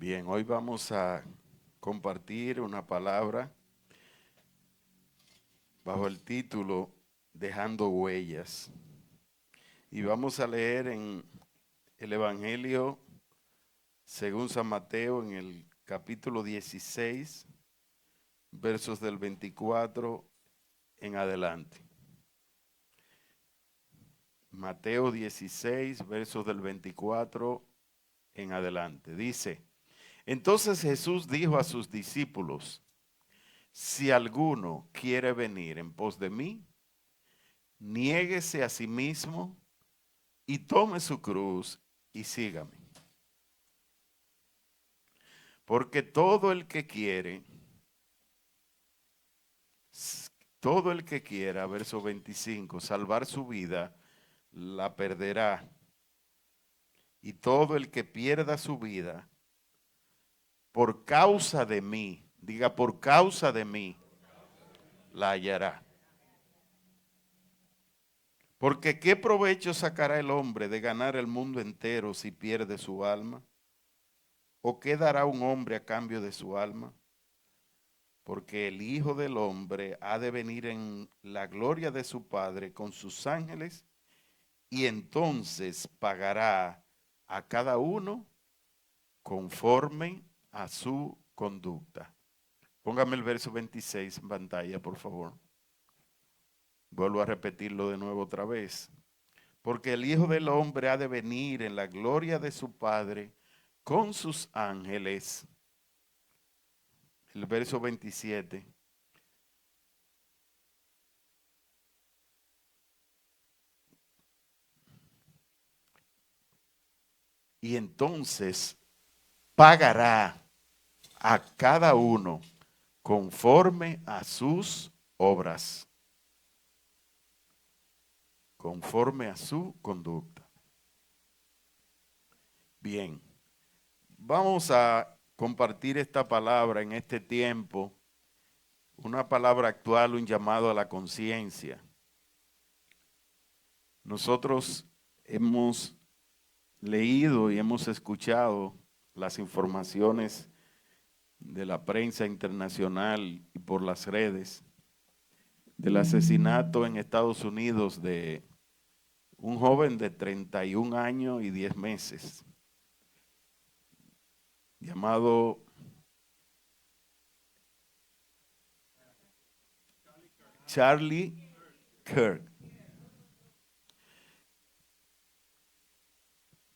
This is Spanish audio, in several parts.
Bien, hoy vamos a compartir una palabra bajo el título Dejando huellas. Y vamos a leer en el Evangelio según San Mateo en el capítulo 16, versos del 24 en adelante. Mateo 16, versos del 24 en adelante. Dice: Entonces Jesús dijo a sus discípulos: Si alguno quiere venir en pos de mí, niéguese a sí mismo y tome su cruz y sígame. Porque todo el que quiera, verso 25, salvar su vida, la perderá. Y todo el que pierda su vida por causa de mí, diga por causa de mí, la hallará. Porque ¿qué provecho sacará el hombre de ganar el mundo entero si pierde su alma? ¿O qué dará un hombre a cambio de su alma? Porque el Hijo del Hombre ha de venir en la gloria de su Padre con sus ángeles, y entonces pagará a cada uno conforme a su conducta. Póngame el verso 26 en pantalla, por favor. Vuelvo a repetirlo de nuevo otra vez. Porque el Hijo del Hombre ha de venir en la gloria de su Padre con sus ángeles. El verso 27. Y entonces pagará a cada uno conforme a sus obras, conforme a su conducta. Bien, vamos a compartir esta palabra en este tiempo, una palabra actual, un llamado a la conciencia. Nosotros hemos leído y hemos escuchado las informaciones de la prensa internacional y por las redes del asesinato en Estados Unidos de un joven de 31 años y 10 meses, llamado Charlie Kirk,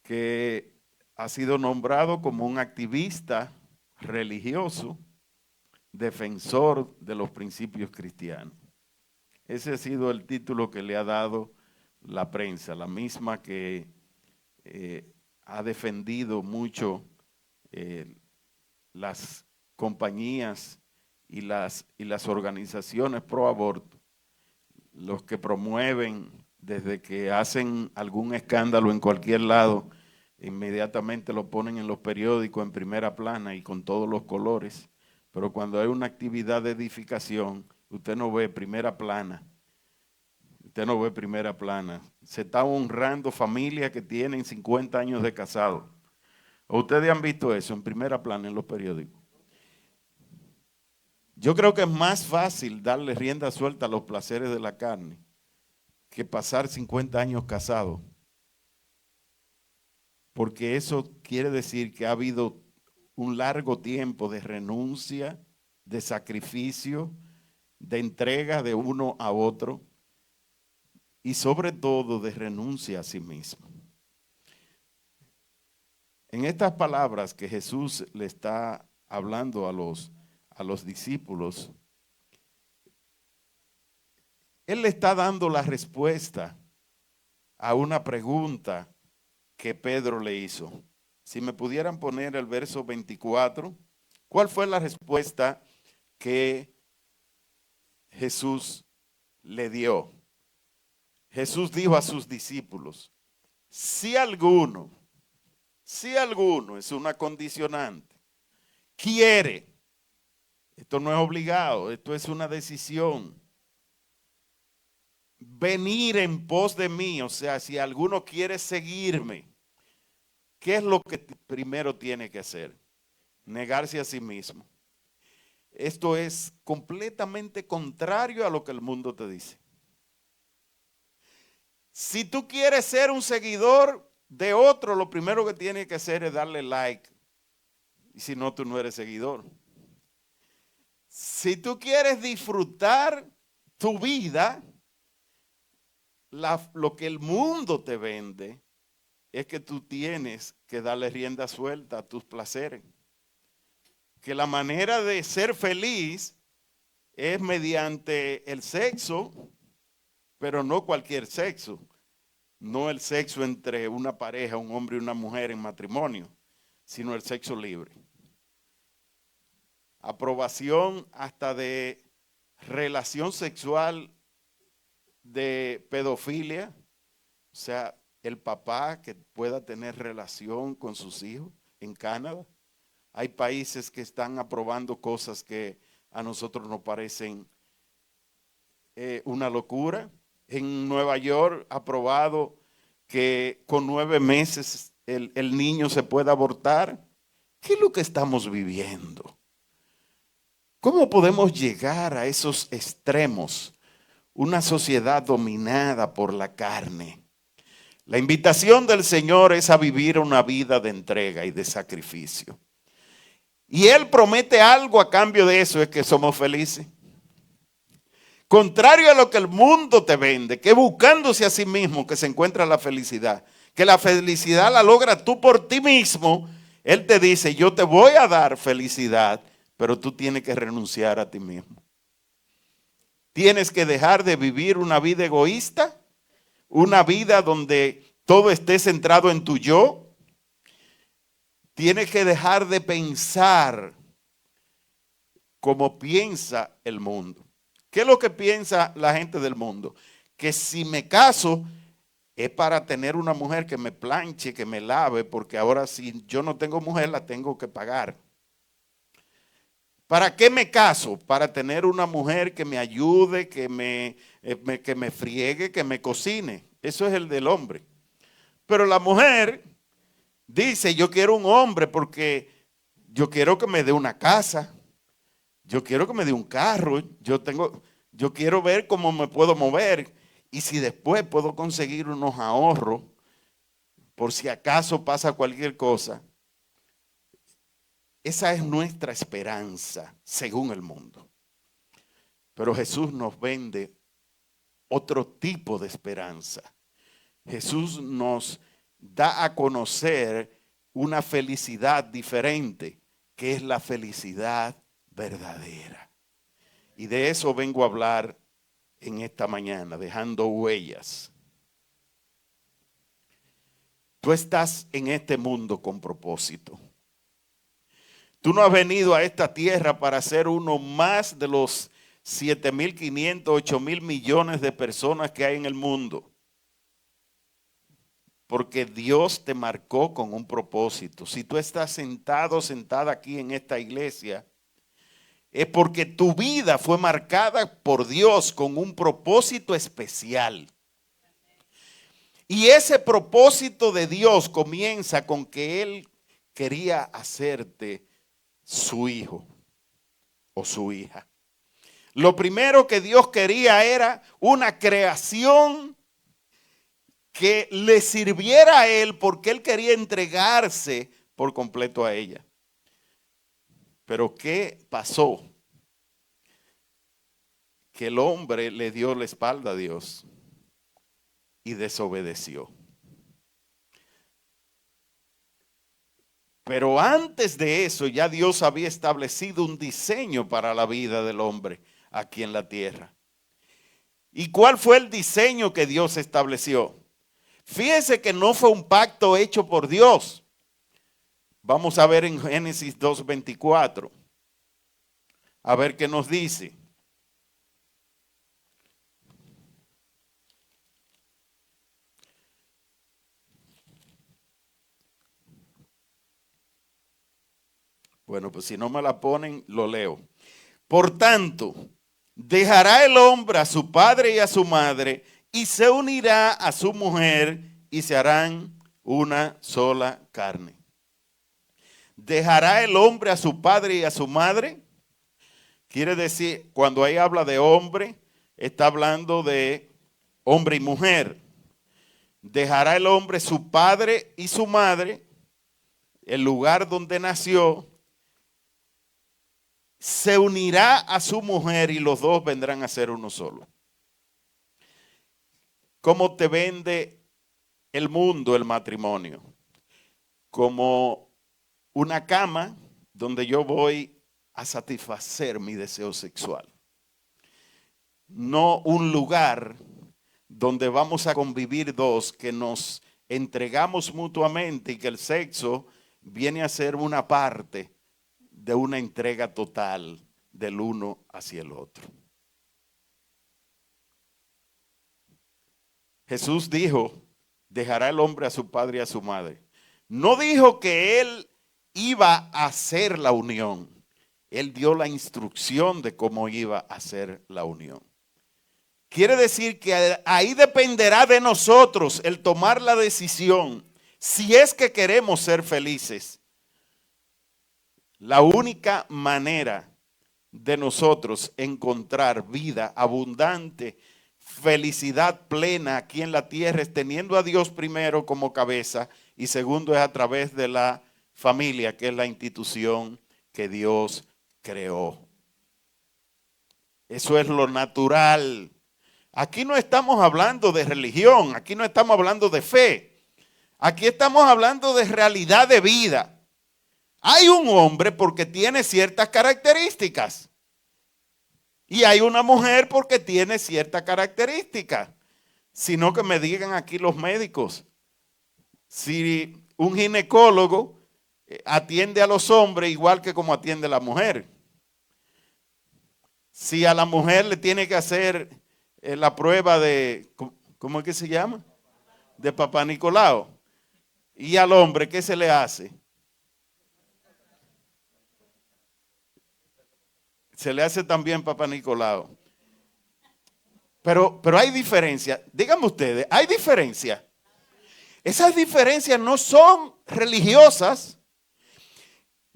que ha sido nombrado como un activista religioso, defensor de los principios cristianos. Ese ha sido el título que le ha dado la prensa, la misma que ha defendido mucho las compañías y las organizaciones pro aborto, los que promueven desde que hacen algún escándalo en cualquier lado, inmediatamente lo ponen en los periódicos en primera plana y con todos los colores, pero cuando hay una actividad de edificación, usted no ve primera plana. Usted no ve primera plana. Se está honrando familias que tienen 50 años de casado. ¿Ustedes han visto eso en primera plana en los periódicos? Yo creo que es más fácil darle rienda suelta a los placeres de la carne que pasar 50 años casado. Porque eso quiere decir que ha habido un largo tiempo de renuncia, de sacrificio, de entrega de uno a otro y sobre todo de renuncia a sí mismo. En estas palabras que Jesús le está hablando a los discípulos, Él le está dando la respuesta a una pregunta que Pedro le hizo. Si me pudieran poner el verso 24, ¿cuál fue la respuesta que Jesús le dio? Jesús dijo a sus discípulos: si alguno, es una condicionante, quiere, esto no es obligado, esto es una decisión, venir en pos de mí, o sea, si alguno quiere seguirme, ¿qué es lo que primero tiene que hacer? negarse a sí mismo. Esto es completamente contrario a lo que el mundo te dice. Si tú quieres ser un seguidor de otro, lo primero que tienes que hacer es darle like. Y si no, tú no eres seguidor. Si tú quieres disfrutar tu vida, lo que el mundo te vende es que tú tienes que darle rienda suelta a tus placeres. Que la manera de ser feliz es mediante el sexo, pero no cualquier sexo. No el sexo entre una pareja, un hombre y una mujer en matrimonio, sino el sexo libre. Aprobación hasta de relación sexual de pedofilia, o sea, el papá que pueda tener relación con sus hijos en Canadá. Hay países que están aprobando cosas que a nosotros nos parecen una locura. En Nueva York aprobado que con 9 meses el niño se pueda abortar. ¿Qué es lo que estamos viviendo? ¿Cómo podemos llegar a esos extremos? Una sociedad dominada por la carne. La invitación del Señor es a vivir una vida de entrega y de sacrificio. Y Él promete algo a cambio de eso, es que somos felices. Contrario a lo que el mundo te vende, que buscándose a sí mismo que se encuentra la felicidad, que la felicidad la logra tú por ti mismo, Él te dice, yo te voy a dar felicidad, pero tú tienes que renunciar a ti mismo. Tienes que dejar de vivir una vida egoísta, una vida donde todo esté centrado en tu yo. Tienes que dejar de pensar como piensa el mundo. ¿Qué es lo que piensa la gente del mundo? Que si me caso es para tener una mujer que me planche, que me lave, porque ahora si yo no tengo mujer la tengo que pagar. ¿Para qué me caso? Para tener una mujer que me ayude, que me friegue, que me cocine. Eso es el del hombre. Pero la mujer dice, yo quiero un hombre porque yo quiero que me dé una casa. Yo quiero que me dé un carro. Yo quiero ver cómo me puedo mover. Y si después puedo conseguir unos ahorros, por si acaso pasa cualquier cosa. Esa es nuestra esperanza, según el mundo. Pero Jesús nos vende otro tipo de esperanza. Jesús nos da a conocer una felicidad diferente, que es la felicidad verdadera. Y de eso vengo a hablar en esta mañana, dejando huellas. Tú estás en este mundo con propósito. Tú no has venido a esta tierra para ser uno más de los 7.500, 8.000 millones de personas que hay en el mundo. Porque Dios te marcó con un propósito. Si tú estás sentado, sentada aquí en esta iglesia, es porque tu vida fue marcada por Dios con un propósito especial. Y ese propósito de Dios comienza con que Él quería hacerte su hijo o su hija. Lo primero que Dios quería era una creación que le sirviera a Él porque Él quería entregarse por completo a ella. Pero ¿qué pasó? Que el hombre le dio la espalda a Dios y desobedeció. Pero antes de eso ya Dios había establecido un diseño para la vida del hombre aquí en la tierra. ¿Y cuál fue el diseño que Dios estableció? Fíjese que no fue un pacto hecho por Dios. Vamos a ver en Génesis 2:24. A ver qué nos dice. Bueno, pues si no me la ponen, lo leo. Por tanto, dejará el hombre a su padre y a su madre y se unirá a su mujer y se harán una sola carne. ¿Dejará el hombre a su padre y a su madre? Quiere decir, cuando ahí habla de hombre, está hablando de hombre y mujer. ¿Dejará el hombre su padre y su madre, el lugar donde nació? Se unirá a su mujer y los dos vendrán a ser uno solo. ¿Cómo te vende el mundo el matrimonio? Como una cama donde yo voy a satisfacer mi deseo sexual. No un lugar donde vamos a convivir dos que nos entregamos mutuamente y que el sexo viene a ser una parte de una entrega total del uno hacia el otro. Jesús dijo, dejará el hombre a su padre y a su madre. No dijo que él iba a hacer la unión. Él dio la instrucción de cómo iba a hacer la unión. Quiere decir que ahí dependerá de nosotros el tomar la decisión si es que queremos ser felices. La única manera de nosotros encontrar vida abundante, felicidad plena aquí en la tierra es teniendo a Dios primero como cabeza y segundo es a través de la familia, que es la institución que Dios creó. Eso es lo natural. Aquí no estamos hablando de religión, aquí no estamos hablando de fe. Aquí estamos hablando de realidad de vida. Hay un hombre porque tiene ciertas características. Y hay una mujer porque tiene ciertas características. Sino que me digan aquí los médicos. Si un ginecólogo atiende a los hombres igual que como atiende a la mujer. Si a la mujer le tiene que hacer la prueba de, ¿cómo es que se llama? De Papá Nicolau. Y al hombre, ¿qué se le hace? Se le hace también Papá Nicolau. Pero hay diferencia. Díganme ustedes, ¿hay diferencia? Esas diferencias no son religiosas.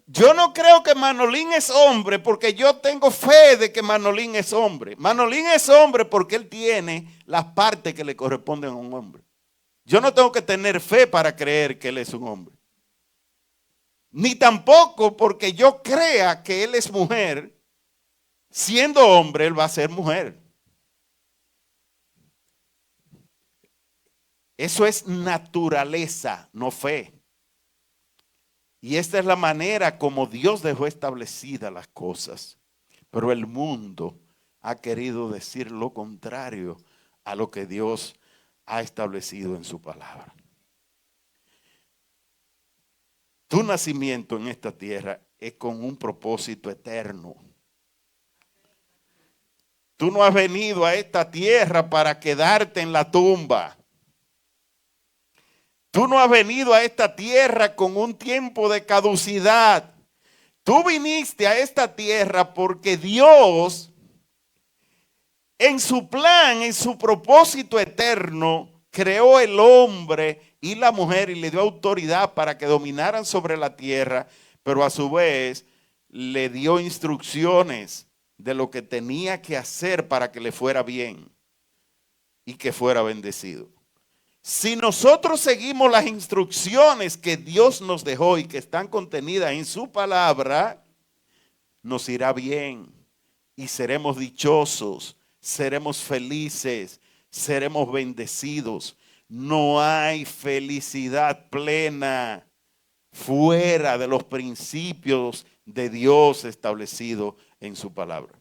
Yo no creo que Manolín es hombre porque yo tengo fe de que Manolín es hombre. Manolín es hombre porque él tiene las partes que le corresponden a un hombre. Yo no tengo que tener fe para creer que él es un hombre. Ni tampoco porque yo crea que él es mujer. Siendo hombre, él va a ser mujer. Eso es naturaleza, no fe. Y esta es la manera como Dios dejó establecidas las cosas. Pero el mundo ha querido decir lo contrario a lo que Dios ha establecido en su palabra. Tu nacimiento en esta tierra es con un propósito eterno. Tú no has venido a esta tierra para quedarte en la tumba. Tú no has venido a esta tierra con un tiempo de caducidad. Tú viniste a esta tierra porque Dios, en su plan, en su propósito eterno, creó el hombre y la mujer y le dio autoridad para que dominaran sobre la tierra, pero a su vez le dio instrucciones de lo que tenía que hacer para que le fuera bien y que fuera bendecido. Si nosotros seguimos las instrucciones que Dios nos dejó y que están contenidas en su palabra, nos irá bien y seremos dichosos, seremos felices, seremos bendecidos. No hay felicidad plena fuera de los principios de Dios establecidos en su palabra.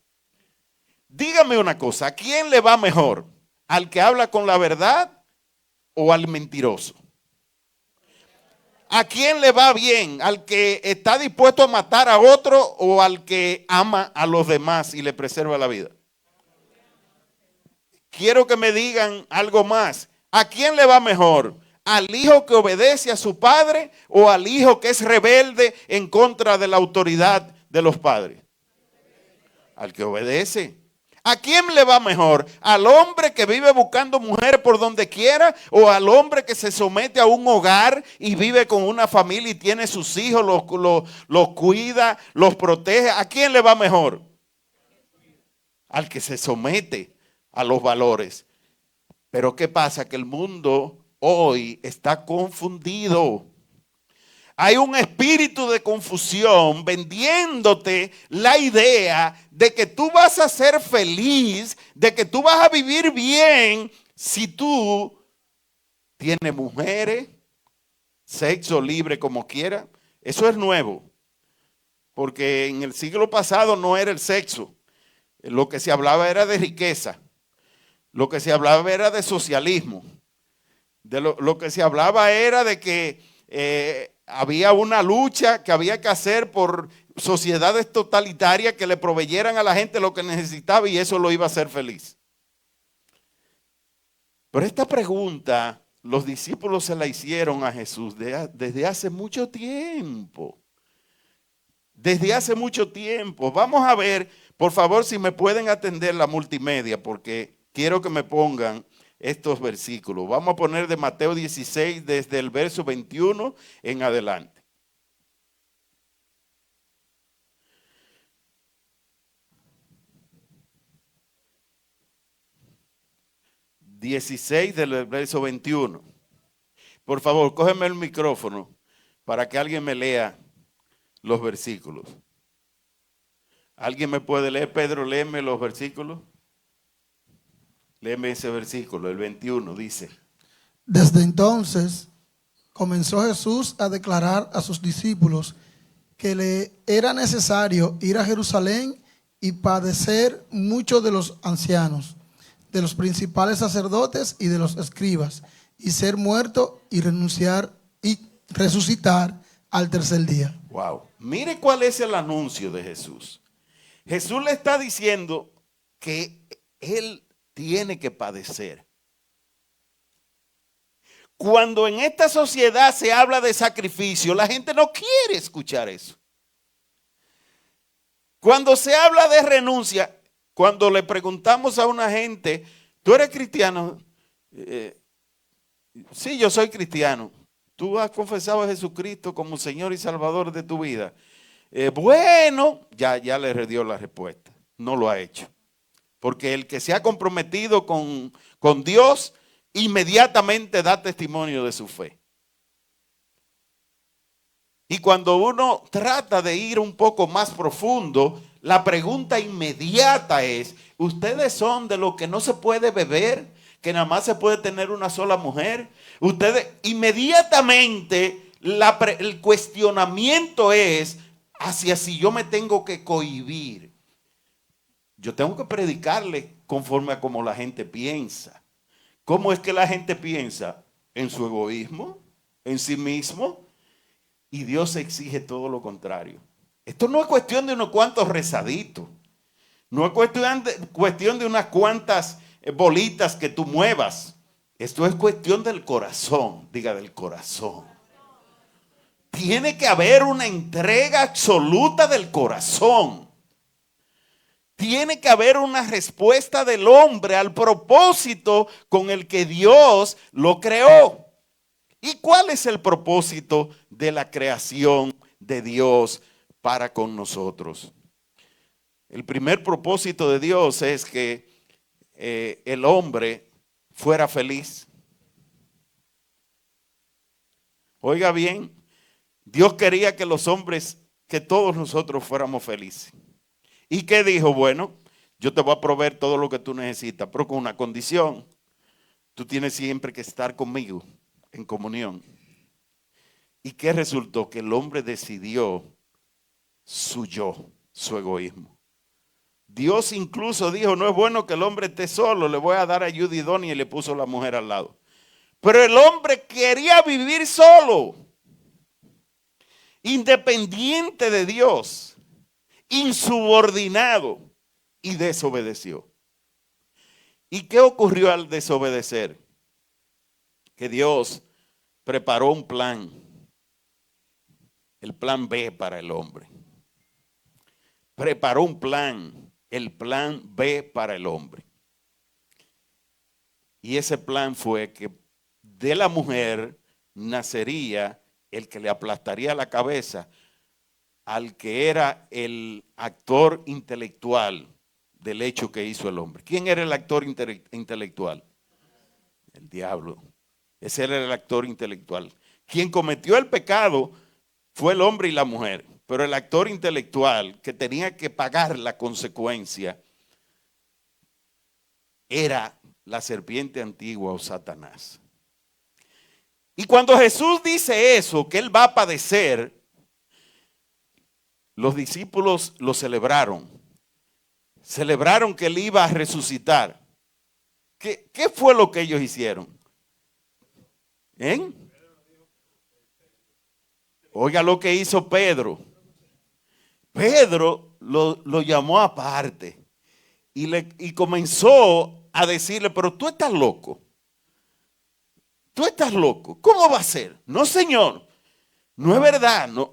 Dígame una cosa, ¿a quién le va mejor? ¿Al que habla con la verdad o al mentiroso? ¿A quién le va bien? ¿Al que está dispuesto a matar a otro o al que ama a los demás y le preserva la vida? Quiero que me digan algo más. ¿A quién le va mejor? ¿Al hijo que obedece a su padre o al hijo que es rebelde en contra de la autoridad de los padres? Al que obedece. ¿A quién le va mejor? ¿Al hombre que vive buscando mujeres por donde quiera? ¿O al hombre que se somete a un hogar y vive con una familia y tiene sus hijos, los cuida, los protege? ¿A quién le va mejor? Al que se somete a los valores. Pero ¿qué pasa? Que el mundo hoy está confundido. Hay un espíritu de confusión vendiéndote la idea de que tú vas a ser feliz, de que tú vas a vivir bien si tú tienes mujeres, sexo libre como quiera. Eso es nuevo, porque en el siglo pasado no era el sexo. Lo que se hablaba era de riqueza, lo que se hablaba era de socialismo, lo que se hablaba era de que había una lucha que había que hacer por sociedades totalitarias que le proveyeran a la gente lo que necesitaba y eso lo iba a hacer feliz. Pero esta pregunta los discípulos se la hicieron a Jesús desde hace mucho tiempo. Desde hace mucho tiempo. Vamos a ver, por favor, si me pueden atender la multimedia, porque quiero que me pongan estos versículos. Vamos a poner de Mateo 16 desde el verso 21 en adelante. ...16 del verso 21. Por favor, cógeme el micrófono para que alguien me lea los versículos. ¿Alguien me puede leer? Pedro, léeme los versículos. Léeme ese versículo, el 21, dice. Desde entonces comenzó Jesús a declarar a sus discípulos que le era necesario ir a Jerusalén y padecer mucho de los ancianos, de los principales sacerdotes y de los escribas, y ser muerto y renunciar y resucitar al tercer día. Wow. Mire cuál es el anuncio de Jesús. Jesús le está diciendo que él tiene que padecer. Cuando en esta sociedad se habla de sacrificio, la gente no quiere escuchar eso. Cuando se habla de renuncia, cuando le preguntamos a una gente, ¿tú eres cristiano? Sí, yo soy cristiano. ¿Tú has confesado a Jesucristo como Señor y Salvador de tu vida? Bueno, ya le dio la respuesta. No lo ha hecho. Porque el que se ha comprometido con Dios, inmediatamente da testimonio de su fe. Y cuando uno trata de ir un poco más profundo, la pregunta inmediata es, ¿ustedes son de los que no se puede beber? ¿Que nada más se puede tener una sola mujer? Ustedes, inmediatamente, el cuestionamiento es hacia si yo me tengo que cohibir. Yo tengo que predicarle conforme a cómo la gente piensa. ¿Cómo es que la gente piensa? En su egoísmo, en sí mismo. Y Dios exige todo lo contrario. Esto no es cuestión de unos cuantos rezaditos. No es cuestión de unas cuantas bolitas que tú muevas. Esto es cuestión del corazón. Diga, del corazón. Tiene que haber una entrega absoluta del corazón. Tiene que haber una respuesta del hombre al propósito con el que Dios lo creó. ¿Y cuál es el propósito de la creación de Dios para con nosotros? El primer propósito de Dios es que el hombre fuera feliz. Oiga bien, Dios quería que los hombres, que todos nosotros fuéramos felices. ¿Y qué dijo? Bueno, yo te voy a proveer todo lo que tú necesitas, pero con una condición. Tú tienes siempre que estar conmigo en comunión. ¿Y qué resultó? Que el hombre decidió su yo, su egoísmo. Dios incluso dijo, no es bueno que el hombre esté solo, le voy a dar ayuda idónea y le puso la mujer al lado. Pero el hombre quería vivir solo, independiente de Dios, insubordinado, y desobedeció. ¿Y qué ocurrió al desobedecer? Que Dios preparó un plan, el plan B para el hombre. Preparó un plan el plan B para el hombre. Y ese plan fue que de la mujer nacería el que le aplastaría la cabeza al que era el actor intelectual del hecho que hizo el hombre. ¿Quién era el actor intelectual? El diablo. Ese era el actor intelectual. Quien cometió el pecado fue el hombre y la mujer, pero el actor intelectual que tenía que pagar la consecuencia era la serpiente antigua o Satanás. Y cuando Jesús dice eso, que él va a padecer, los discípulos lo celebraron. Celebraron que él iba a resucitar. ¿Qué fue lo que ellos hicieron? Oiga lo que hizo Pedro. Pedro lo llamó aparte y comenzó a decirle, pero tú estás loco. Tú estás loco. ¿Cómo va a ser? No, Señor. No es verdad. No.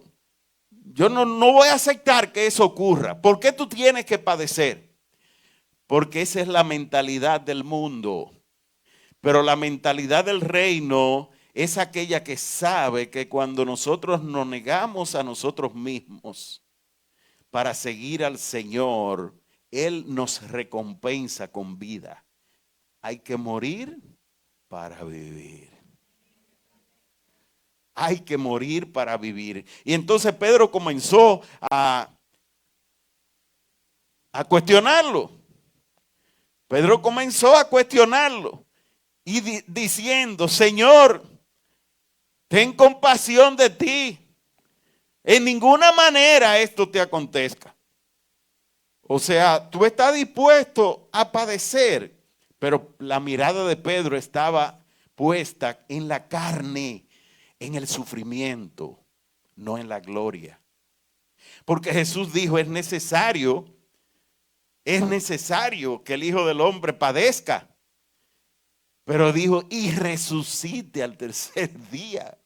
Yo no voy a aceptar que eso ocurra. ¿Por qué tú tienes que padecer? Porque esa es la mentalidad del mundo. Pero la mentalidad del reino es aquella que sabe que cuando nosotros nos negamos a nosotros mismos para seguir al Señor, Él nos recompensa con vida. Hay que morir para vivir. Hay que morir para vivir. Y entonces Pedro comenzó a cuestionarlo. Pedro comenzó a cuestionarlo y diciendo, Señor, ten compasión de ti. En ninguna manera esto te acontezca. O sea, tú estás dispuesto a padecer, pero la mirada de Pedro estaba puesta en la carne, en el sufrimiento, no en la gloria. Porque Jesús dijo, es necesario que el Hijo del Hombre padezca. Pero dijo, y resucite al tercer día.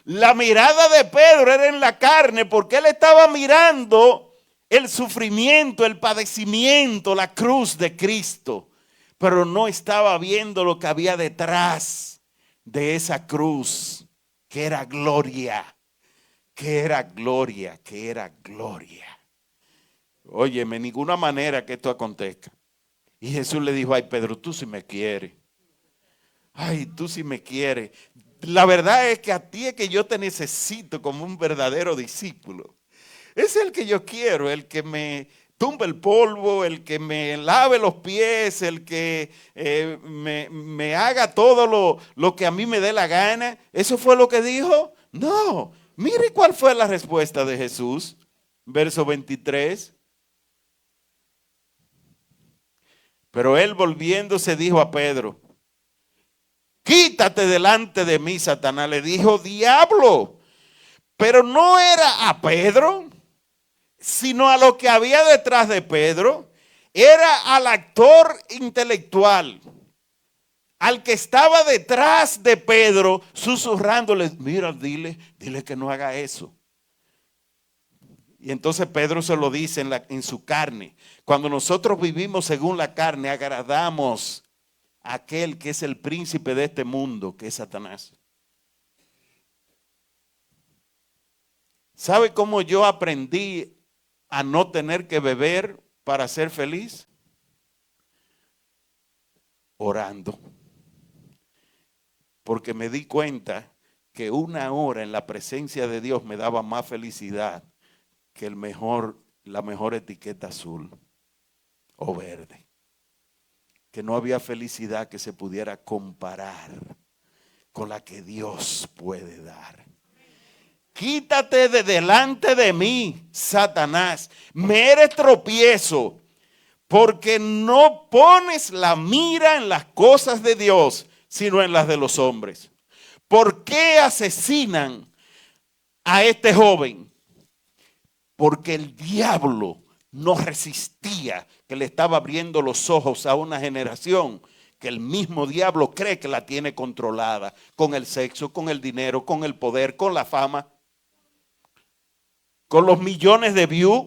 La mirada de Pedro era en la carne porque él estaba mirando el sufrimiento, el padecimiento, la cruz de Cristo. Pero no estaba viendo lo que había detrás de esa cruz, que era gloria, que era gloria, que era gloria. Óyeme, en ninguna manera que esto acontezca. Y Jesús le dijo, ay Pedro, tú sí me quieres. Ay, tú sí me quieres. La verdad es que a ti es que yo te necesito como un verdadero discípulo. Es el que yo quiero, el que me tumbe el polvo, el que me lave los pies, el que me haga todo lo que a mí me dé la gana. ¿Eso fue lo que dijo? No. Mire cuál fue la respuesta de Jesús. Verso 23. Pero él volviéndose dijo a Pedro, quítate delante de mí, Satanás. Le dijo, diablo. Pero no era a Pedro, sino a lo que había detrás de Pedro. Era al actor intelectual, al que estaba detrás de Pedro, susurrándole, mira, dile que no haga eso. Y entonces Pedro se lo dice en su carne. Cuando nosotros vivimos según la carne, agradamos a aquel que es el príncipe de este mundo, que es Satanás. ¿Sabe cómo yo aprendí a no tener que beber para ser feliz? Orando. Porque me di cuenta que una hora en la presencia de Dios me daba más felicidad que la mejor etiqueta azul o verde. Que no había felicidad que se pudiera comparar con la que Dios puede dar. Quítate de delante de mí, Satanás. Me eres tropiezo, porque no pones la mira en las cosas de Dios, sino en las de los hombres. ¿Por qué asesinan a este joven? Porque el diablo no resistía, que le estaba abriendo los ojos a una generación que el mismo diablo cree que la tiene controlada con el sexo, con el dinero, con el poder, con la fama, con los millones de views.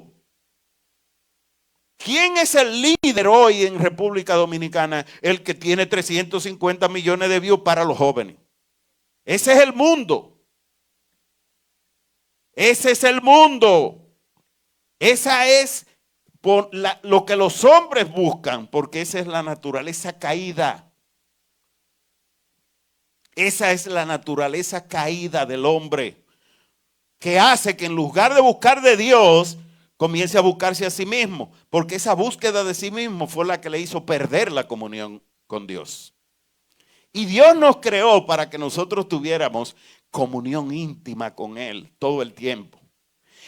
¿Quién es el líder hoy en República Dominicana? El que tiene 350 millones de views para los jóvenes. Ese es el mundo. Ese es el mundo. Esa es lo que los hombres buscan, porque esa es la naturaleza caída. Esa es la naturaleza caída del hombre, que hace que en lugar de buscar de Dios, comience a buscarse a sí mismo, porque esa búsqueda de sí mismo fue la que le hizo perder la comunión con Dios. Y Dios nos creó para que nosotros tuviéramos comunión íntima con Él todo el tiempo.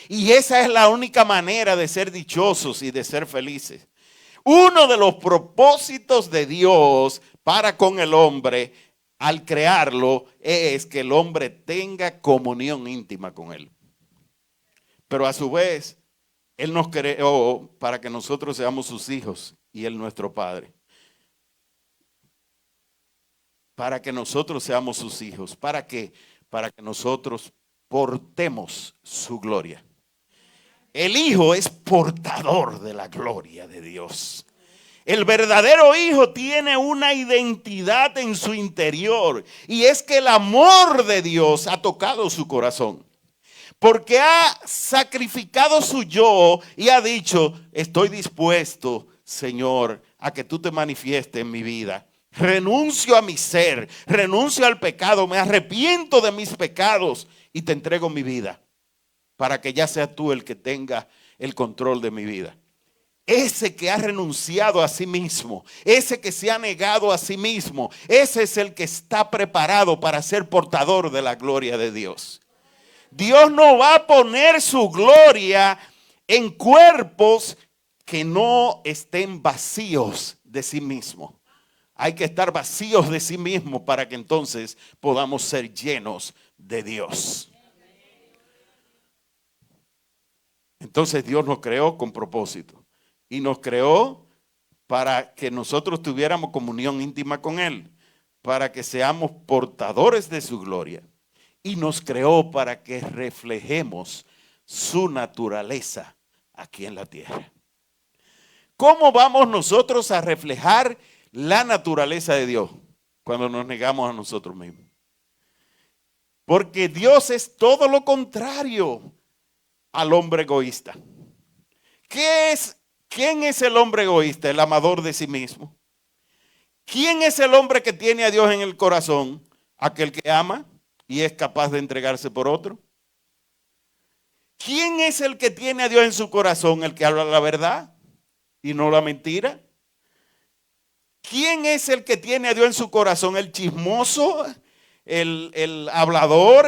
Y esa es la única manera de ser dichosos y de ser felices. Uno de los propósitos de Dios para con el hombre al crearlo es que el hombre tenga comunión íntima con Él. Pero a su vez, Él nos creó para que nosotros seamos sus hijos y Él nuestro Padre. Para que nosotros seamos sus hijos. ¿Para qué? Para que nosotros portemos su gloria. El hijo es portador de la gloria de Dios. El verdadero hijo tiene una identidad en su interior, y es que el amor de Dios ha tocado su corazón. Porque ha sacrificado su yo y ha dicho: estoy dispuesto, Señor, a que tú te manifiestes en mi vida. Renuncio a mi ser, renuncio al pecado, me arrepiento de mis pecados y te entrego mi vida, para que ya sea tú el que tenga el control de mi vida. Ese que ha renunciado a sí mismo, ese que se ha negado a sí mismo, ese es el que está preparado para ser portador de la gloria de Dios. Dios no va a poner su gloria en cuerpos que no estén vacíos de sí mismo. Hay que estar vacíos de sí mismo para que entonces podamos ser llenos de Dios. Entonces Dios nos creó con propósito y nos creó para que nosotros tuviéramos comunión íntima con Él, para que seamos portadores de su gloria, y nos creó para que reflejemos su naturaleza aquí en la tierra. ¿Cómo vamos nosotros a reflejar la naturaleza de Dios cuando nos negamos a nosotros mismos? Porque Dios es todo lo contrario al hombre egoísta. ¿Quién es el hombre egoísta? El amador de sí mismo. ¿Quién es el hombre que tiene a Dios en el corazón? Aquel que ama y es capaz de entregarse por otro. ¿Quién es el que tiene a Dios en su corazón? El que habla la verdad y no la mentira. ¿Quién es el que tiene a Dios en su corazón? El chismoso, el hablador,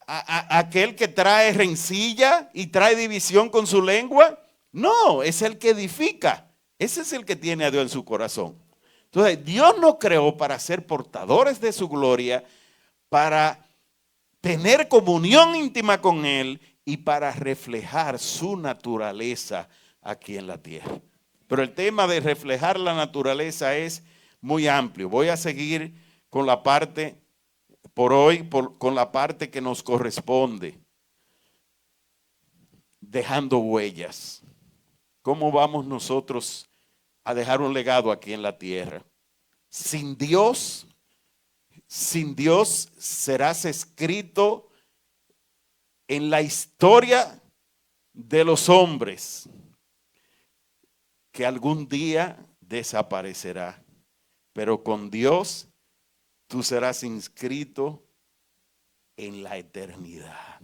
aquel que trae rencilla y trae división con su lengua. No, es el que edifica. Ese es el que tiene a Dios en su corazón. Entonces, Dios nos creó para ser portadores de su gloria, para tener comunión íntima con Él y para reflejar su naturaleza aquí en la tierra. Pero el tema de reflejar la naturaleza es muy amplio. Voy a seguir con la parte por hoy, con la parte que nos corresponde, dejando huellas. ¿Cómo vamos nosotros a dejar un legado aquí en la tierra? Sin Dios serás escrito en la historia de los hombres que algún día desaparecerá. Pero con Dios tú serás inscrito en la eternidad.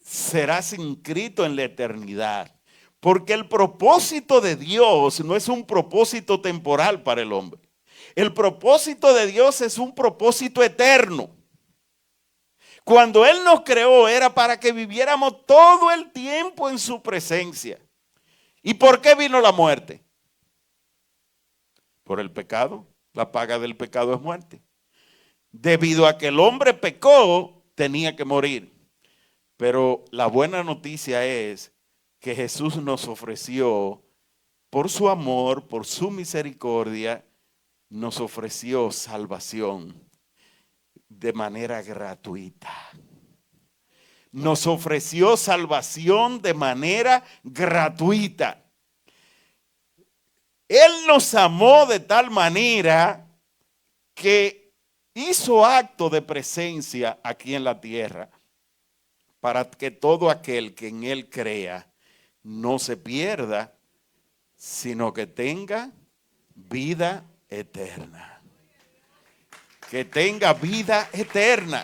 Serás inscrito en la eternidad. Porque el propósito de Dios no es un propósito temporal para el hombre. El propósito de Dios es un propósito eterno. Cuando Él nos creó era para que viviéramos todo el tiempo en su presencia. ¿Y por qué vino la muerte? Por el pecado. La paga del pecado es muerte. Debido a que el hombre pecó, tenía que morir. Pero la buena noticia es que Jesús nos ofreció, por su amor, por su misericordia, nos ofreció salvación de manera gratuita. nos ofreció salvación de manera gratuita. Él nos amó de tal manera que hizo acto de presencia aquí en la tierra para que todo aquel que en Él crea no se pierda, sino que tenga vida eterna. Que tenga vida eterna.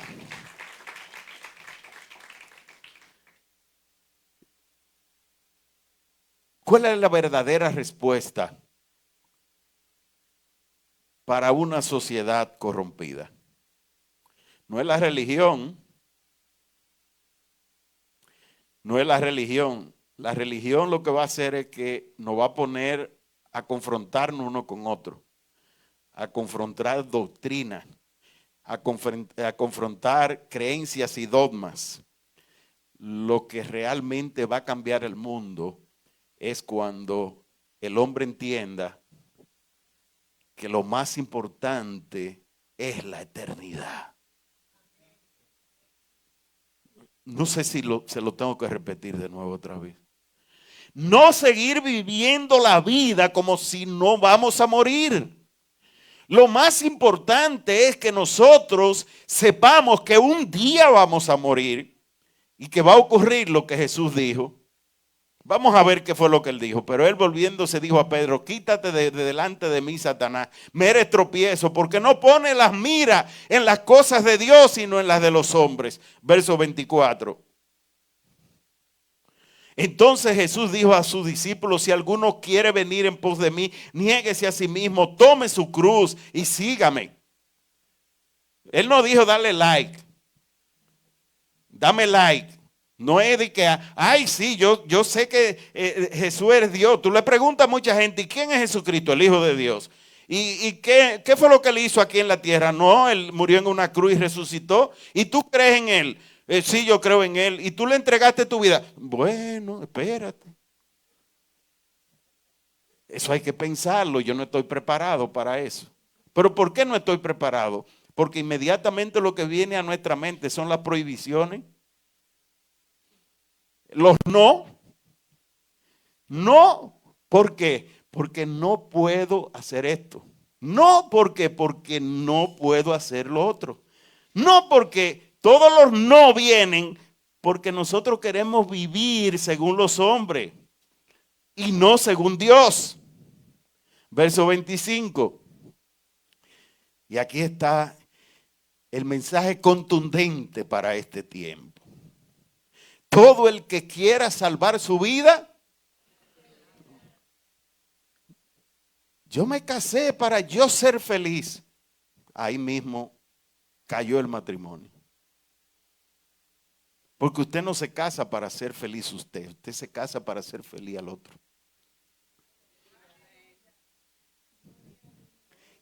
¿Cuál es la verdadera respuesta para una sociedad corrompida? No es la religión. No es la religión. La religión lo que va a hacer es que nos va a poner a confrontarnos uno con otro, a confrontar doctrina, a confrontar creencias y dogmas. Lo que realmente va a cambiar el mundo es cuando el hombre entienda que lo más importante es la eternidad. No sé si se lo tengo que repetir de nuevo otra vez. No seguir viviendo la vida como si no vamos a morir. Lo más importante es que nosotros sepamos que un día vamos a morir y que va a ocurrir lo que Jesús dijo. Vamos a ver qué fue lo que él dijo. Pero él volviéndose dijo a Pedro: quítate de delante de mí, Satanás. Me eres tropiezo, porque no pone las miras en las cosas de Dios, sino en las de los hombres. Verso 24. Entonces Jesús dijo a sus discípulos: si alguno quiere venir en pos de mí, niéguese a sí mismo, tome su cruz y sígame. Él no dijo dale like. Dame like. No es de que, ay, sí, yo sé que Jesús es Dios. Tú le preguntas a mucha gente: ¿y quién es Jesucristo? El Hijo de Dios. ¿Y qué fue lo que él hizo aquí en la tierra? No, él murió en una cruz y resucitó. ¿Y tú crees en él? Sí, yo creo en él. ¿Y tú le entregaste tu vida? Bueno, espérate. Eso hay que pensarlo. Yo no estoy preparado para eso. ¿Pero por qué no estoy preparado? Porque inmediatamente lo que viene a nuestra mente son las prohibiciones. Los no. No. ¿Por qué? Porque no puedo hacer esto. No porque no puedo hacer lo otro. No porque todos los no vienen porque nosotros queremos vivir según los hombres y no según Dios. Verso 25. Y aquí está el mensaje contundente para este tiempo. Todo el que quiera salvar su vida. Yo me casé para yo ser feliz. Ahí mismo cayó el matrimonio. Porque usted no se casa para ser feliz usted. Usted se casa para ser feliz al otro.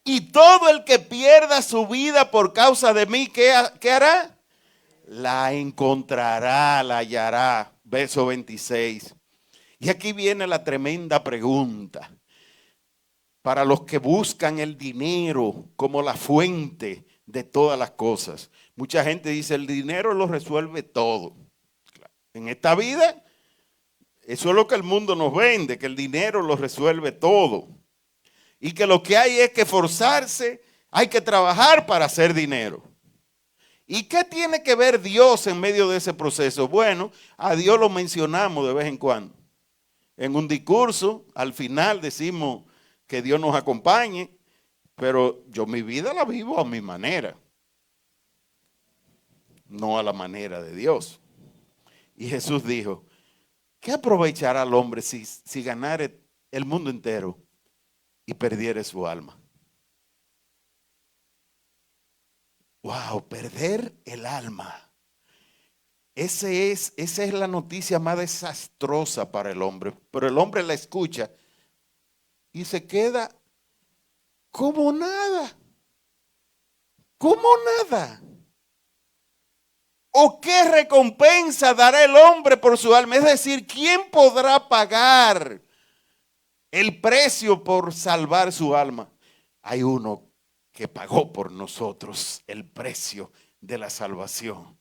Y todo el que pierda su vida por causa de mí, ¿qué hará? La encontrará, la hallará. Verso 26. Y aquí viene la tremenda pregunta. Para los que buscan el dinero como la fuente de todas las cosas. Mucha gente dice: el dinero lo resuelve todo. En esta vida, eso es lo que el mundo nos vende, que el dinero lo resuelve todo. Y que lo que hay es que esforzarse, hay que trabajar para hacer dinero. ¿Y qué tiene que ver Dios en medio de ese proceso? Bueno, a Dios lo mencionamos de vez en cuando. En un discurso, al final decimos que Dios nos acompañe, pero yo mi vida la vivo a mi manera, no a la manera de Dios. Y Jesús dijo: ¿qué aprovechará el hombre si ganare el mundo entero y perdiere su alma? Wow, perder el alma. Esa es la noticia más desastrosa para el hombre. Pero el hombre la escucha y se queda como nada. Como nada. ¿O qué recompensa dará el hombre por su alma? Es decir, ¿quién podrá pagar el precio por salvar su alma? Hay uno que pagó por nosotros el precio de la salvación.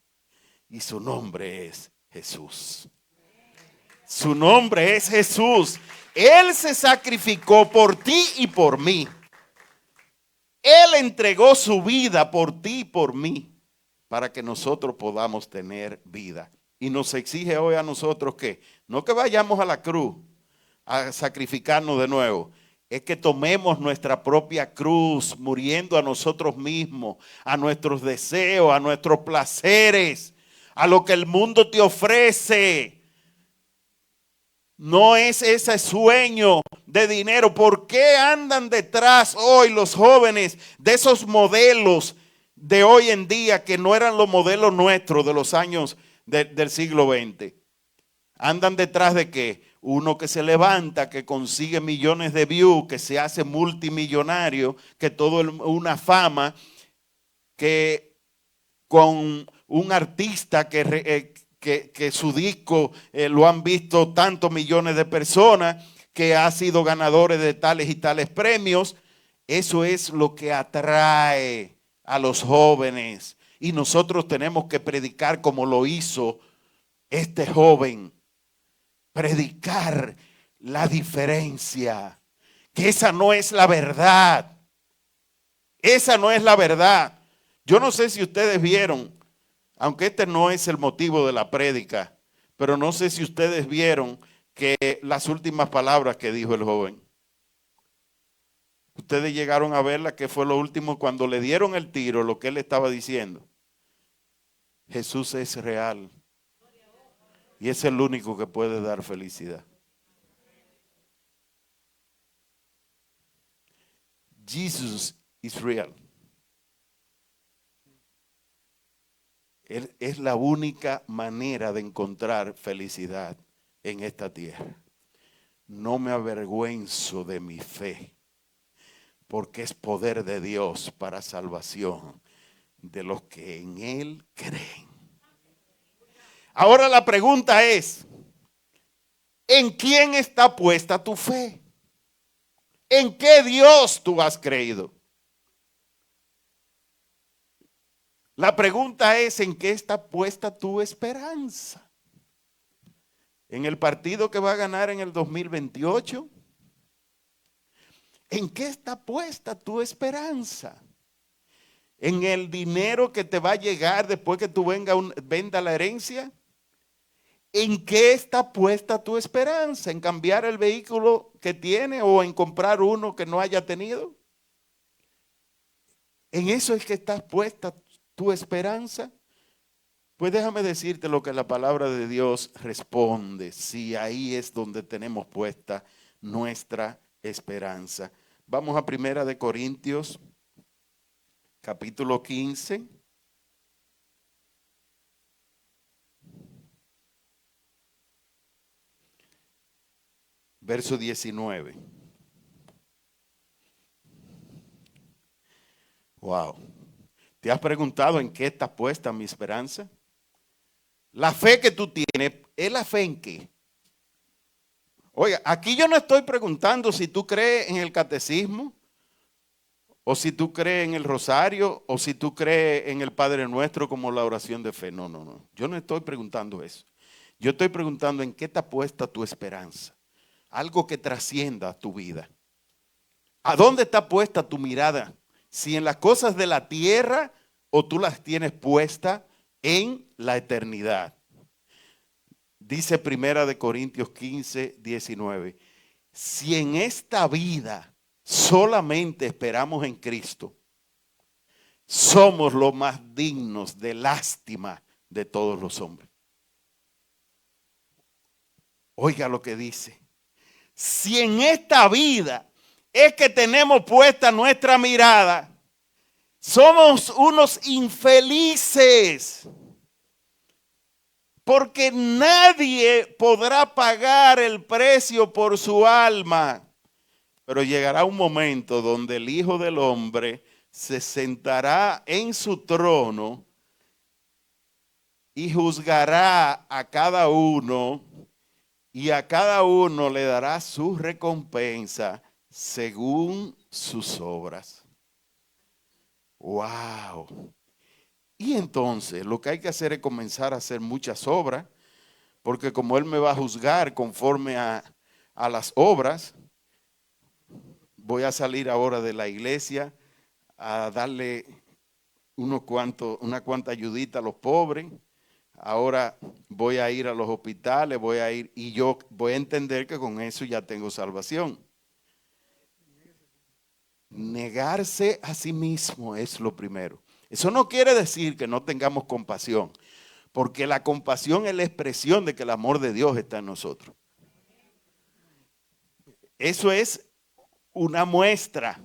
y su nombre es Jesús. Su nombre es Jesús. Él se sacrificó por ti y por mí. Él entregó su vida por ti y por mí para que nosotros podamos tener vida. Y nos exige hoy a nosotros que no que vayamos a la cruz a sacrificarnos de nuevo. Es que tomemos nuestra propia cruz, muriendo a nosotros mismos, a nuestros deseos, a nuestros placeres, a lo que el mundo te ofrece. No es ese sueño de dinero. ¿Por qué andan detrás hoy los jóvenes de esos modelos de hoy en día que no eran los modelos nuestros de los años del siglo XX? Andan detrás de qué? Uno que se levanta, que consigue millones de views, que se hace multimillonario, que todo una fama, que con un artista que su disco lo han visto tantos millones de personas, que ha sido ganadores de tales y tales premios. Eso es lo que atrae a los jóvenes. Y nosotros tenemos que predicar como lo hizo este joven. Predicar la diferencia. Que esa no es la verdad. Esa no es la verdad. Yo no sé si ustedes vieron, aunque este no es el motivo de la prédica, pero no sé si ustedes vieron que las últimas palabras que dijo el joven. Ustedes llegaron a verla, que fue lo último cuando le dieron el tiro, lo que él estaba diciendo. Jesús es real y es el único que puede dar felicidad. Jesus is real. Él es la única manera de encontrar felicidad en esta tierra. No me avergüenzo de mi fe, porque es poder de Dios para salvación de los que en Él creen. Ahora la pregunta es, ¿en quién está puesta tu fe? ¿En qué Dios tú has creído? La pregunta es, ¿en qué está puesta tu esperanza? ¿En el partido que va a ganar en el 2028? ¿En qué está puesta tu esperanza? ¿En el dinero que te va a llegar después que tú venda la herencia? ¿En qué está puesta tu esperanza? ¿En cambiar el vehículo que tiene o en comprar uno que no haya tenido? ¿En eso es que está puesta tu esperanza? Pues déjame decirte lo que la palabra de Dios responde. Sí, ahí es donde tenemos puesta nuestra esperanza. Vamos a 1 Corintios, capítulo 15. Verso 19. Wow. ¿Te has preguntado en qué está puesta mi esperanza? La fe que tú tienes, ¿es la fe en qué? Oiga, aquí yo no estoy preguntando si tú crees en el catecismo, o si tú crees en el rosario, o si tú crees en el Padre Nuestro como la oración de fe. No, no, no. Yo no estoy preguntando eso. Yo estoy preguntando en qué está puesta tu esperanza. Algo que trascienda tu vida. ¿A dónde está puesta tu mirada? Si en las cosas de la tierra o tú las tienes puestas en la eternidad. Dice 1 Corintios 15, 19. Si en esta vida solamente esperamos en Cristo, somos los más dignos de lástima de todos los hombres. Oiga lo que dice. Si en esta vida es que tenemos puesta nuestra mirada, somos unos infelices, porque nadie podrá pagar el precio por su alma. Pero llegará un momento donde el Hijo del Hombre se sentará en su trono y juzgará a cada uno, y a cada uno le dará su recompensa según sus obras. ¡Wow! Y entonces lo que hay que hacer es comenzar a hacer muchas obras, porque como Él me va a juzgar conforme a las obras, voy a salir ahora de la iglesia a darle una cuanta ayudita a los pobres. Ahora voy a ir a los hospitales, y yo voy a entender que con eso ya tengo salvación. Negarse a sí mismo es lo primero. Eso no quiere decir que no tengamos compasión, porque la compasión es la expresión de que el amor de Dios está en nosotros. Eso es una muestra.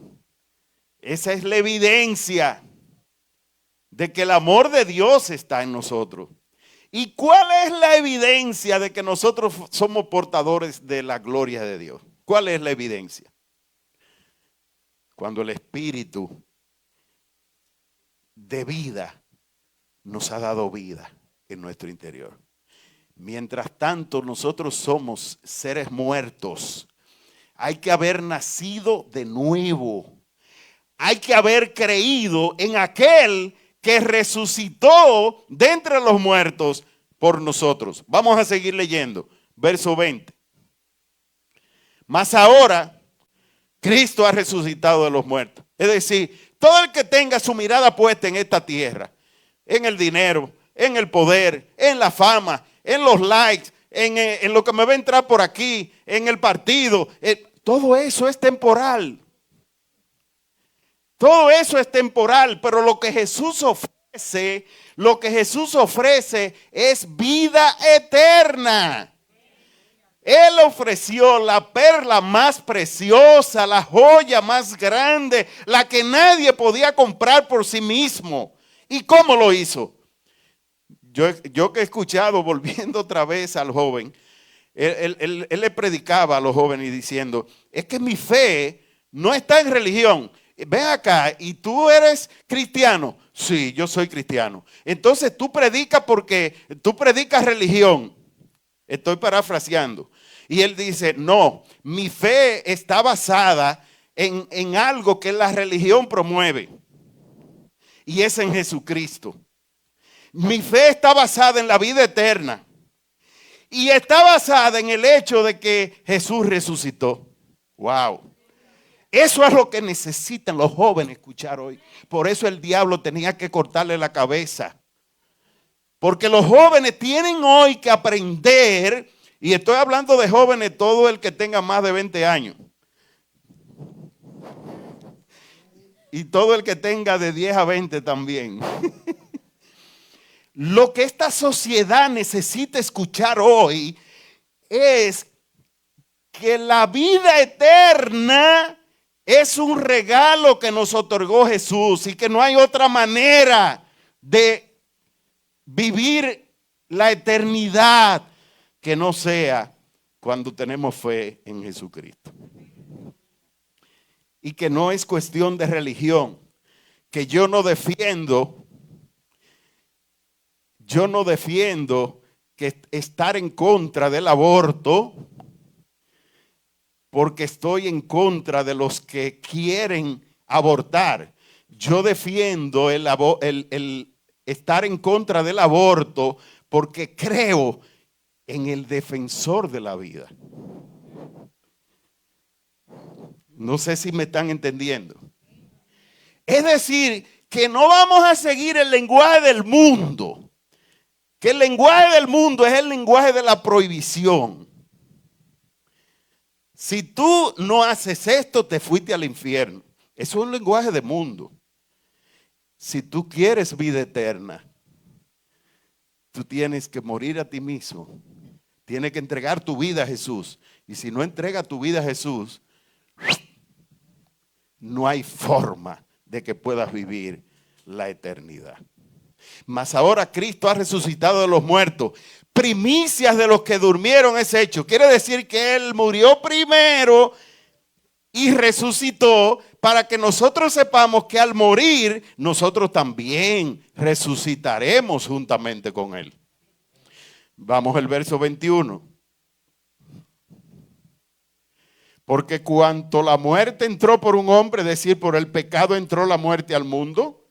Esa es la evidencia de que el amor de Dios está en nosotros. ¿Y cuál es la evidencia de que nosotros somos portadores de la gloria de Dios? ¿Cuál es la evidencia? Cuando el Espíritu de vida nos ha dado vida en nuestro interior. Mientras tanto, nosotros somos seres muertos. Hay que haber nacido de nuevo. Hay que haber creído en aquel que resucitó de entre los muertos por nosotros. Vamos a seguir leyendo. Verso 20. Mas ahora, Cristo ha resucitado de los muertos. Es decir, todo el que tenga su mirada puesta en esta tierra, en el dinero, en el poder, en la fama, en los likes, en lo que me va a entrar por aquí, en el partido, todo eso es temporal. Todo eso es temporal, pero lo que Jesús ofrece es vida eterna. Él ofreció la perla más preciosa, la joya más grande, la que nadie podía comprar por sí mismo. ¿Y cómo lo hizo? Yo que he escuchado, volviendo otra vez al joven, él le predicaba a los jóvenes diciendo, es que mi fe no está en religión. Ven acá, ¿y tú eres cristiano? Sí, yo soy cristiano. Entonces tú predicas porque tú predicas religión. Estoy parafraseando. Y él dice, no, mi fe está basada en algo que la religión promueve. Y es en Jesucristo. Mi fe está basada en la vida eterna. Y está basada en el hecho de que Jesús resucitó. Wow. Eso es lo que necesitan los jóvenes escuchar hoy. Por eso el diablo tenía que cortarle la cabeza. Porque los jóvenes tienen hoy que aprender, y estoy hablando de jóvenes, todo el que tenga más de 20 años. Y todo el que tenga de 10 a 20 también. Lo que esta sociedad necesita escuchar hoy es que la vida eterna es un regalo que nos otorgó Jesús y que no hay otra manera de vivir la eternidad que no sea cuando tenemos fe en Jesucristo. Y que no es cuestión de religión, que yo no defiendo que estar en contra del aborto, porque estoy en contra de los que quieren abortar. Yo defiendo el estar en contra del aborto porque creo en el defensor de la vida. No sé si me están entendiendo. Es decir, que no vamos a seguir el lenguaje del mundo. Que el lenguaje del mundo es el lenguaje de la prohibición. Si tú no haces esto, te fuiste al infierno. Eso es un lenguaje de mundo. Si tú quieres vida eterna, tú tienes que morir a ti mismo. Tienes que entregar tu vida a Jesús. Y si no entregas tu vida a Jesús, no hay forma de que puedas vivir la eternidad. Mas ahora Cristo ha resucitado de los muertos. Primicias de los que durmieron es hecho. Quiere decir que Él murió primero y resucitó para que nosotros sepamos que al morir nosotros también resucitaremos juntamente con Él. Vamos al verso 21. Porque cuanto la muerte entró por un hombre, es decir, por el pecado entró la muerte al mundo.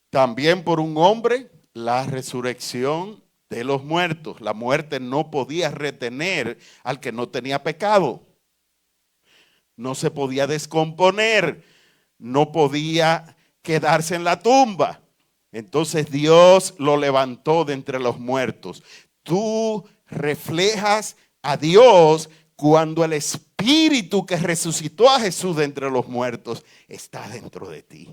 También por un hombre, la resurrección de los muertos. La muerte no podía retener al que no tenía pecado. No se podía descomponer, no podía quedarse en la tumba. Entonces Dios lo levantó de entre los muertos. Tú reflejas a Dios cuando el Espíritu que resucitó a Jesús de entre los muertos está dentro de ti.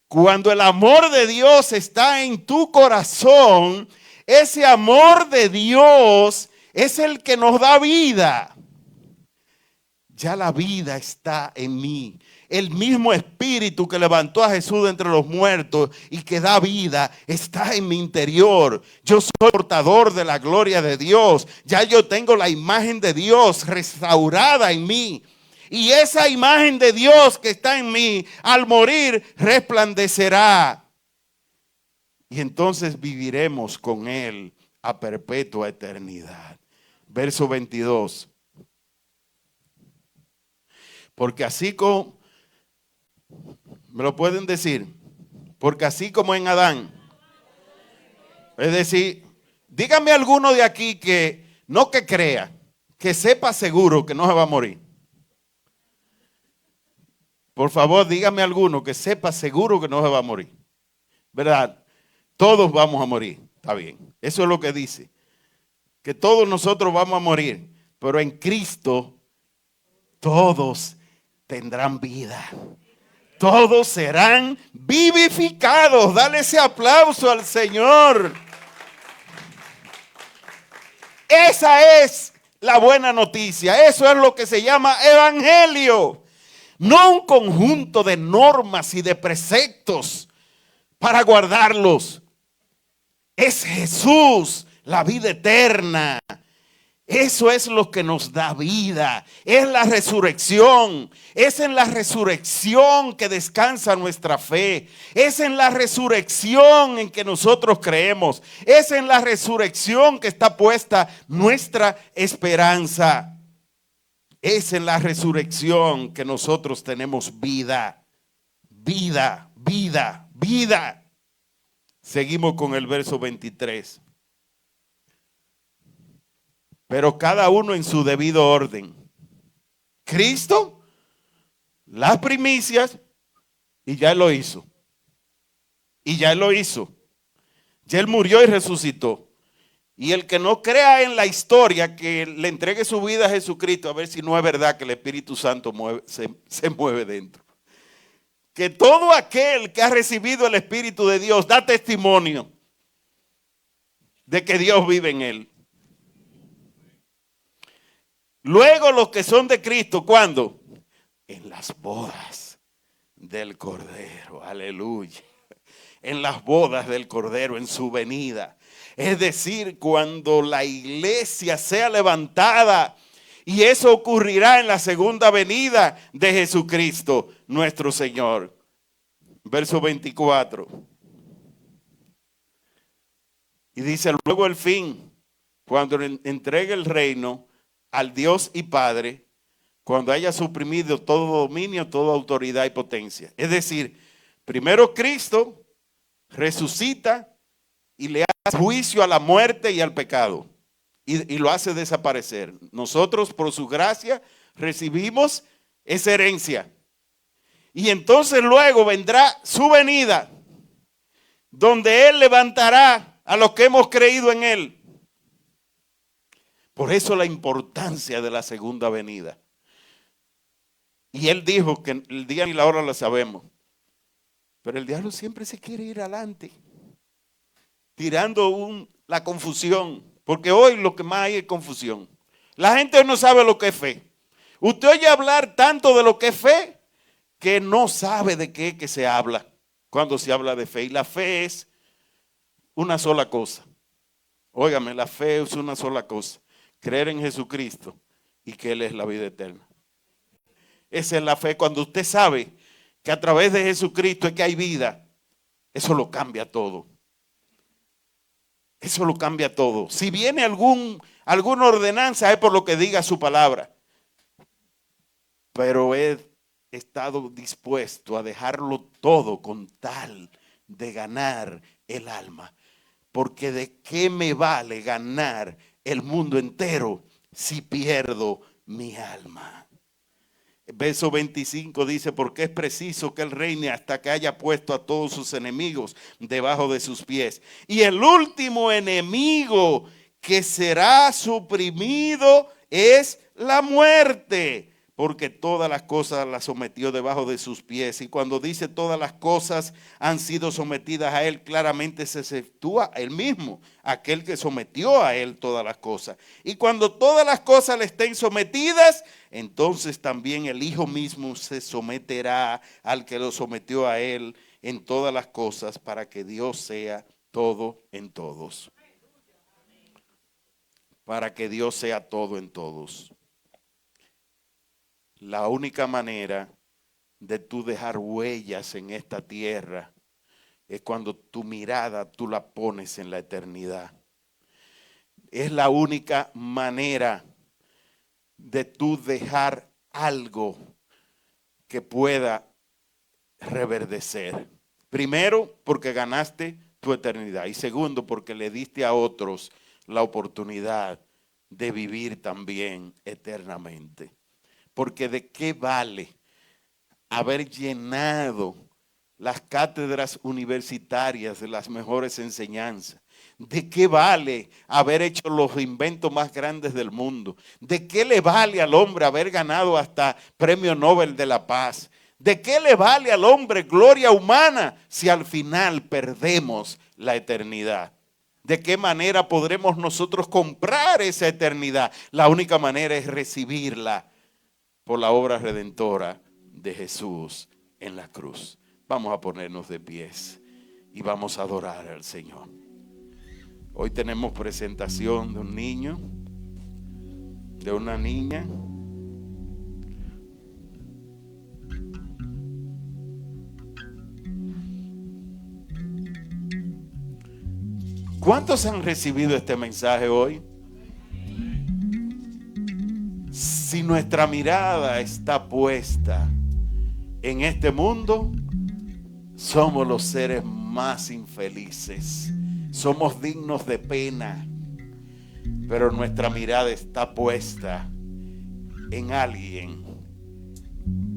Cuando el amor de Dios está en tu corazón, ese amor de Dios es el que nos da vida. Ya la vida está en mí. El mismo Espíritu que levantó a Jesús de entre los muertos y que da vida está en mi interior. Yo soy portador de la gloria de Dios. Ya yo tengo la imagen de Dios restaurada en mí. Y esa imagen de Dios que está en mí, al morir, resplandecerá. Y entonces viviremos con Él a perpetua eternidad. Verso 22. Porque así como, ¿me lo pueden decir? Porque así como en Adán. Es decir, dígame alguno de aquí que, no que crea, que sepa seguro que no se va a morir. Por favor, dígame alguno que sepa seguro que no se va a morir. ¿Verdad? Todos vamos a morir. Está bien. Eso es lo que dice. Que todos nosotros vamos a morir. Pero en Cristo, todos tendrán vida. Todos serán vivificados. Dale ese aplauso al Señor. Esa es la buena noticia. Eso es lo que se llama evangelio. No un conjunto de normas y de preceptos para guardarlos. Es Jesús, la vida eterna. Eso es lo que nos da vida. Es la resurrección. Es en la resurrección que descansa nuestra fe. Es en la resurrección en que nosotros creemos. Es en la resurrección que está puesta nuestra esperanza. Es en la resurrección que nosotros tenemos vida. Vida, vida, vida. Seguimos con el verso 23. Pero cada uno en su debido orden. Cristo, las primicias, y ya Él lo hizo. Y ya Él lo hizo. Ya Él murió y resucitó. Y el que no crea en la historia, que le entregue su vida a Jesucristo, a ver si no es verdad que el Espíritu Santo se mueve dentro. Que todo aquel que ha recibido el Espíritu de Dios da testimonio de que Dios vive en él. Luego los que son de Cristo, ¿cuándo? En las bodas del Cordero, aleluya. En las bodas del Cordero, en su venida. Es decir, cuando la iglesia sea levantada, y eso ocurrirá en la segunda venida de Jesucristo, nuestro Señor. Verso 24. Y dice, luego el fin, cuando entregue el reino al Dios y Padre, cuando haya suprimido todo dominio, toda autoridad y potencia. Es decir, primero Cristo resucita y le hace juicio a la muerte y al pecado. Y lo hace desaparecer. Nosotros, por su gracia, recibimos esa herencia. Y entonces luego vendrá su venida, donde Él levantará a los que hemos creído en Él. Por eso la importancia de la segunda venida. Y Él dijo que el día ni la hora lo sabemos. Pero el diablo siempre se quiere ir adelante, tirando la confusión. Porque hoy lo que más hay es confusión. La gente no sabe lo que es fe. Usted oye hablar tanto de lo que es fe, que no sabe de qué es que se habla cuando se habla de fe. Y la fe es una sola cosa. Óigame, la fe es una sola cosa. Creer en Jesucristo y que Él es la vida eterna. Esa es la fe. Cuando usted sabe que a través de Jesucristo es que hay vida, eso lo cambia todo. Eso lo cambia todo. Si viene alguna ordenanza es por lo que diga su palabra. Pero es estado dispuesto a dejarlo todo con tal de ganar el alma. Porque ¿de qué me vale ganar el mundo entero si pierdo mi alma? Verso 25 dice, porque es preciso que él reine hasta que haya puesto a todos sus enemigos debajo de sus pies. Y el último enemigo que será suprimido es la muerte, porque todas las cosas las sometió debajo de sus pies. Y cuando dice todas las cosas han sido sometidas a él, claramente se exceptúa él mismo, aquel que sometió a él todas las cosas. Y cuando todas las cosas le estén sometidas, entonces también el Hijo mismo se someterá al que lo sometió a él en todas las cosas, para que Dios sea todo en todos. Para que Dios sea todo en todos. La única manera de tú dejar huellas en esta tierra es cuando tu mirada tú la pones en la eternidad. Es la única manera de tú dejar algo que pueda reverdecer. Primero, porque ganaste tu eternidad. Y segundo, porque le diste a otros la oportunidad de vivir también eternamente. Porque ¿de qué vale haber llenado las cátedras universitarias de las mejores enseñanzas? ¿De qué vale haber hecho los inventos más grandes del mundo? ¿De qué le vale al hombre haber ganado hasta Premio Nobel de la Paz? ¿De qué le vale al hombre gloria humana si al final perdemos la eternidad? ¿De qué manera podremos nosotros comprar esa eternidad? La única manera es recibirla por la obra redentora de Jesús en la cruz. Vamos a ponernos de pies y vamos a adorar al Señor. Hoy tenemos presentación de un niño, de una niña. ¿Cuántos han recibido este mensaje hoy? Si nuestra mirada está puesta en este mundo, somos los seres más infelices. Somos dignos de pena. Pero nuestra mirada está puesta en alguien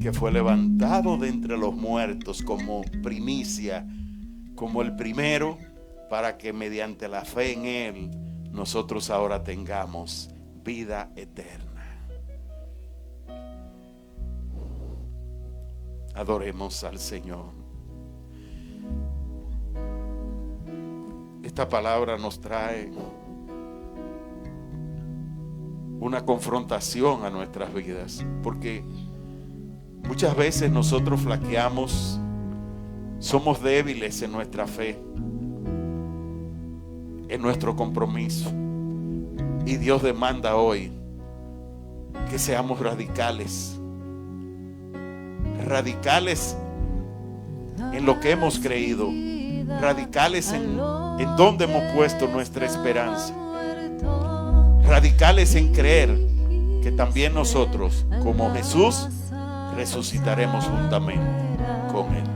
que fue levantado de entre los muertos como primicia, como el primero, para que mediante la fe en él nosotros ahora tengamos vida eterna. Adoremos al Señor. Esta palabra nos trae una confrontación a nuestras vidas, porque muchas veces nosotros flaqueamos, somos débiles en nuestra fe, en nuestro compromiso, y Dios demanda hoy que seamos radicales en lo que hemos creído, radicales en donde hemos puesto nuestra esperanza, radicales en creer que también nosotros, como Jesús, resucitaremos juntamente con Él.